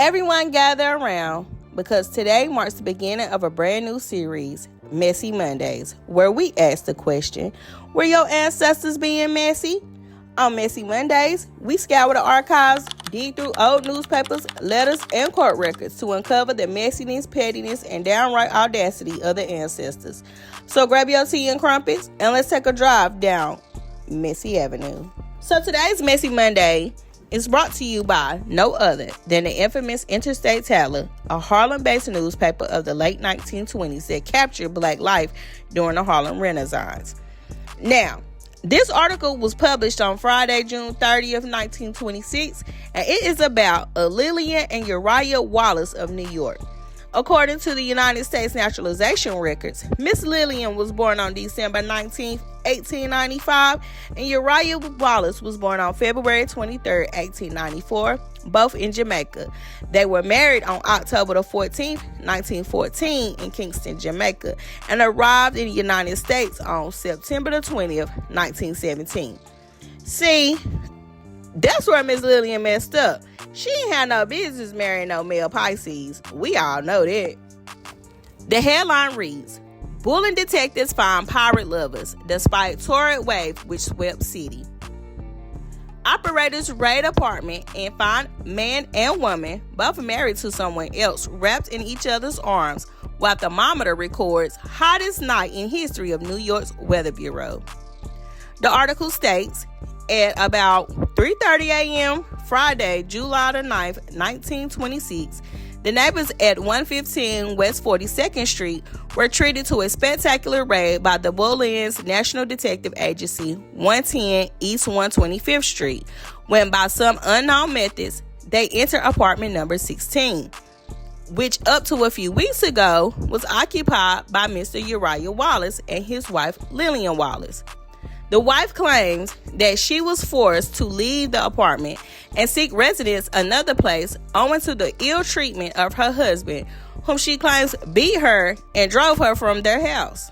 Everyone gather around because today marks the beginning of a brand new series, Messy Mondays, where we ask the question, were your ancestors being messy? On Messy Mondays, we scour the archives, dig through old newspapers, letters, and court records to uncover the messiness, pettiness, and downright audacity of the ancestors. So grab your tea and crumpets, and let's take a drive down Messy Avenue. So today's Messy Monday is brought to you by no other than the infamous Interstate Teller, a Harlem-based newspaper of the late 1920s that captured Black life during the Harlem Renaissance. Now, this article was published on Friday, June 30th, 1926, and it is about Lillian and Uriah Wallace of New York. According to the United States Naturalization Records, Miss Lillian was born on December 19th, 1895, and Uriah Wallace was born on February 23rd, 1894, both in Jamaica. They were married on October the 14th, 1914 in Kingston, Jamaica, and arrived in the United States on September the 20th, 1917. See, that's where Miss Lillian messed up. She ain't had no business marrying no male Pisces. We all know that. The headline reads, Bulling detectives find pirate lovers despite torrid wave which swept city. Operators raid apartment and find man and woman, both married to someone else, wrapped in each other's arms, while thermometer records hottest night in history of New York's Weather Bureau. The article states, at about 3:30 a.m. Friday, July the 9th, 1926, the neighbors at 115 West 42nd Street were treated to a spectacular raid by the Bullen's National Detective Agency, 110 East 125th Street, when by some unknown methods, they entered apartment number 16, which up to a few weeks ago was occupied by Mr. Uriah Wallace and his wife, Lillian Wallace. The wife claims that she was forced to leave the apartment and seek residence another place owing to the ill treatment of her husband, whom she claims beat her and drove her from their house.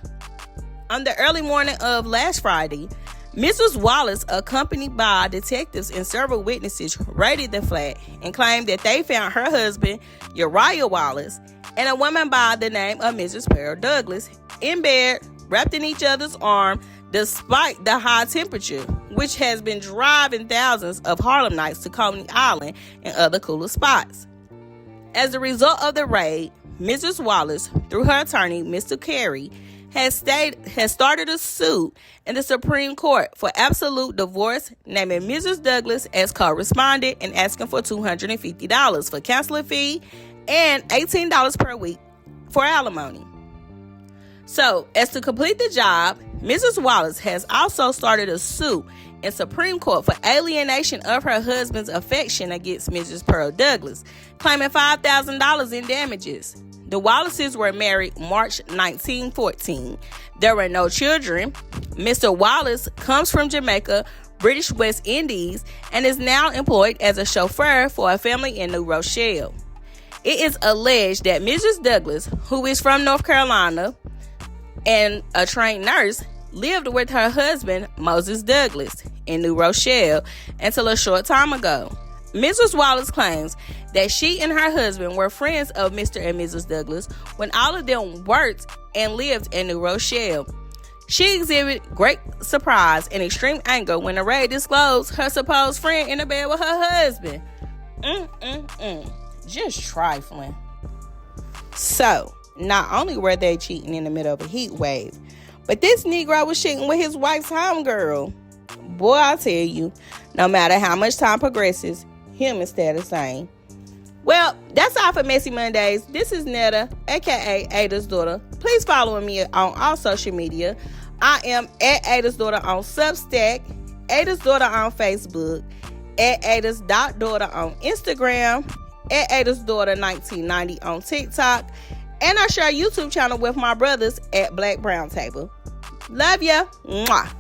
On the early morning of last Friday, Mrs. Wallace, accompanied by detectives and several witnesses, raided the flat and claimed that they found her husband, Uriah Wallace, and a woman by the name of Mrs. Pearl Douglas in bed, wrapped in each other's arms, despite the high temperature, which has been driving thousands of Harlemites to Coney Island and other cooler spots. As a result of the raid, Mrs. Wallace, through her attorney, Mr. Carey, has started a suit in the Supreme Court for absolute divorce, naming Mrs. Douglas as co-respondent and asking for $250 for counseling fee and $18 per week for alimony. So, as to complete the job, Mrs. Wallace has also started a suit in Supreme Court for alienation of her husband's affection against Mrs. Pearl Douglas, claiming $5,000 in damages. The Wallaces were married March 1914. There were no children. Mr. Wallace comes from Jamaica, British West Indies, and is now employed as a chauffeur for a family in New Rochelle. It is alleged that Mrs. Douglas, who is from North Carolina, and a trained nurse, lived with her husband, Moses Douglas, in New Rochelle until a short time ago. Mrs. Wallace claims that she and her husband were friends of Mr. and Mrs. Douglas when all of them worked and lived in New Rochelle. She exhibited great surprise and extreme anger when the raid disclosed her supposed friend in the bed with her husband. Just trifling. So, not only were they cheating in the middle of a heat wave, but this Negro was cheating with his wife's homegirl. Boy, I tell you, no matter how much time progresses, humans stay the same. Well, that's all for Messy Mondays. This is Netta, aka Ada's daughter. Please follow me on all social media. I am at Ada's daughter on Substack, Ada's daughter on Facebook, at Ada's.daughter on Instagram, at Ada's daughter 1990 on TikTok. And I share a YouTube channel with my brothers at Black Brown Table. Love ya. Mwah.